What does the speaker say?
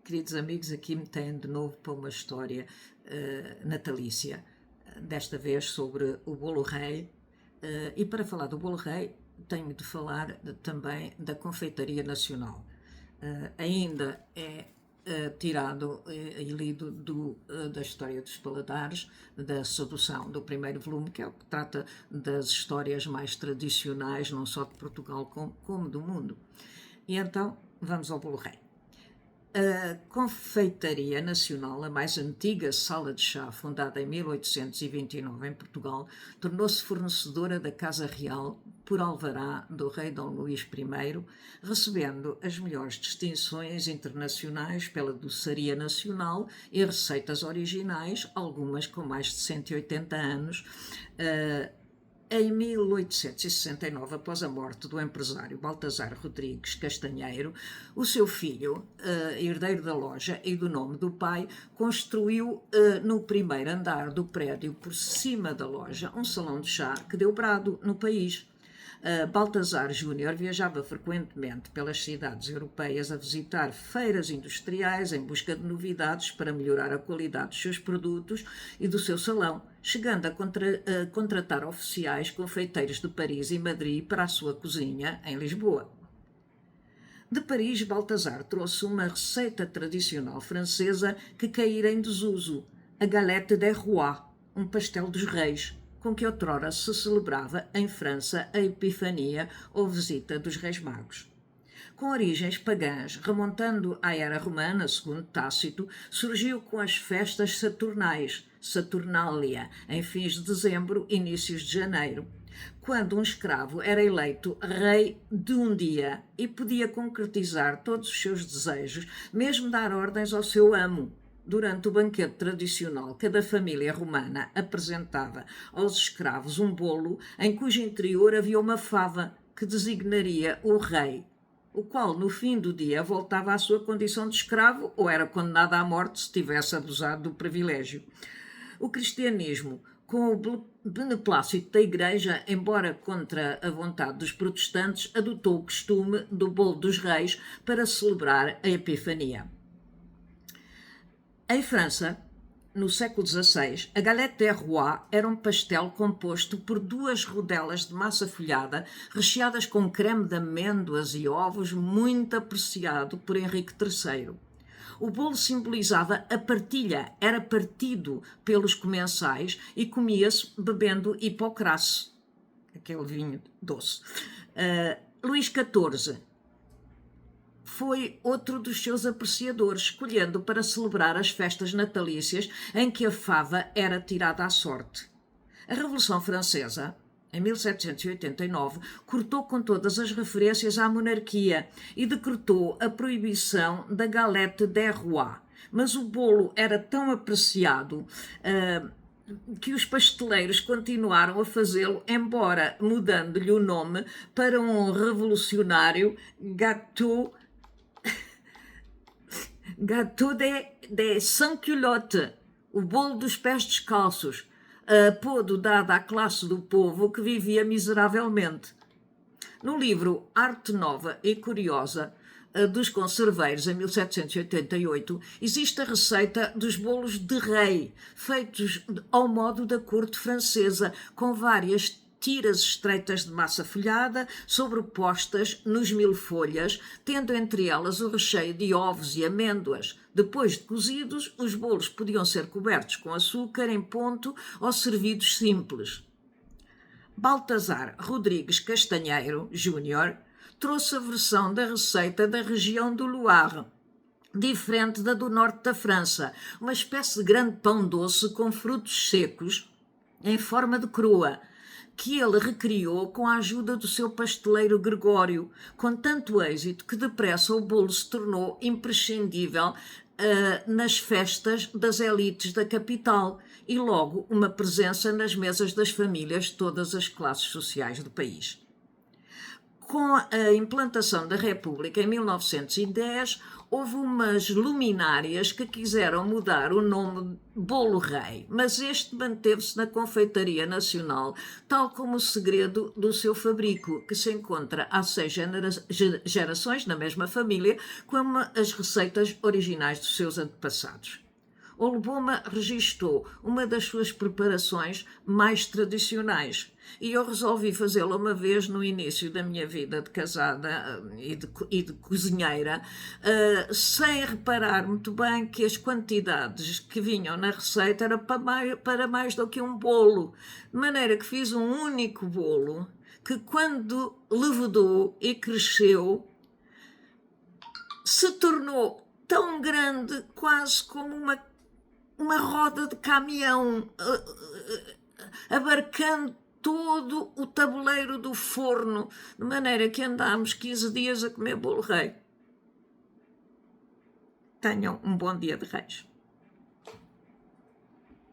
Queridos amigos, aqui me têm de novo para uma história natalícia, desta vez sobre o bolo rei. E para falar do bolo rei, tenho de falar também da Confeitaria Nacional. Ainda é tirado e lido da história dos paladares, da sedução do primeiro volume, que é o que trata das histórias mais tradicionais, não só de Portugal como do mundo. E então, vamos ao bolo rei. A Confeitaria Nacional, a mais antiga sala de chá, fundada em 1829 em Portugal, tornou-se fornecedora da Casa Real por alvará do rei Dom Luís I, recebendo as melhores distinções internacionais pela doçaria nacional e receitas originais, algumas com mais de 180 anos. Em 1869, após a morte do empresário Baltasar Rodrigues Castanheiro, o seu filho, herdeiro da loja e do nome do pai, construiu no primeiro andar do prédio, por cima da loja, um salão de chá que deu brado no país. Baltasar Júnior viajava frequentemente pelas cidades europeias a visitar feiras industriais em busca de novidades para melhorar a qualidade dos seus produtos e do seu salão, chegando a contratar oficiais confeiteiros de Paris e Madrid para a sua cozinha em Lisboa. De Paris, Baltasar trouxe uma receita tradicional francesa que caíra em desuso, a galette des rois, um pastel dos reis, com que outrora se celebrava em França a Epifania ou visita dos Reis Magos. Com origens pagãs, remontando à era romana, segundo Tácito, surgiu com as festas saturnais, Saturnalia, em fins de dezembro, inícios de janeiro, quando um escravo era eleito rei de um dia e podia concretizar todos os seus desejos, mesmo dar ordens ao seu amo. Durante o banquete tradicional, cada família romana apresentava aos escravos um bolo em cujo interior havia uma fava que designaria o rei, o qual no fim do dia voltava à sua condição de escravo ou era condenado à morte se tivesse abusado do privilégio. O cristianismo, com o beneplácito da Igreja, embora contra a vontade dos protestantes, adotou o costume do bolo dos reis para celebrar a Epifania. Em França, no século XVI, a galette des rois era um pastel composto por 2 rodelas de massa folhada recheadas com creme de amêndoas e ovos, muito apreciado por Henrique III. O bolo simbolizava a partilha, era partido pelos comensais e comia-se bebendo hipocrasse, aquele vinho doce. Luís XIV foi outro dos seus apreciadores, escolhendo para celebrar as festas natalícias em que a fava era tirada à sorte. A Revolução Francesa, em 1789, cortou com todas as referências à monarquia e decretou a proibição da galette des rois. Mas o bolo era tão apreciado que os pasteleiros continuaram a fazê-lo, embora mudando-lhe o nome para um revolucionário gâteau de sans-culotte, o bolo dos pés descalços, apodo dado à classe do povo que vivia miseravelmente. No livro Arte Nova e Curiosa dos Conserveiros, em 1788, existe a receita dos bolos de rei, feitos ao modo da corte francesa, com várias tiras estreitas de massa folhada, sobrepostas nos milfolhas, tendo entre elas o recheio de ovos e amêndoas. Depois de cozidos, os bolos podiam ser cobertos com açúcar em ponto ou servidos simples. Baltasar Rodrigues Castanheiro, Júnior, trouxe a versão da receita da região do Loire, diferente da do norte da França, uma espécie de grande pão doce com frutos secos em forma de croa, que ele recriou com a ajuda do seu pasteleiro Gregório, com tanto êxito que depressa o bolo se tornou imprescindível nas festas das elites da capital e logo uma presença nas mesas das famílias de todas as classes sociais do país. com a implantação da República em 1910, houve umas luminárias que quiseram mudar o nome Bolo Rei, mas este manteve-se na Confeitaria Nacional, tal como o segredo do seu fabrico, que se encontra há 6 gerações na mesma família, como as receitas originais dos seus antepassados. O Loboma registou uma das suas preparações mais tradicionais e eu resolvi fazê-la uma vez no início da minha vida de casada e de cozinheira, sem reparar muito bem que as quantidades que vinham na receita era para mais do que um bolo, de maneira que fiz um único bolo que, quando levedou e cresceu, se tornou tão grande quase como uma roda de caminhão, abarcando todo o tabuleiro do forno, de maneira que andámos 15 dias a comer bolo rei. Tenham um bom dia de Reis.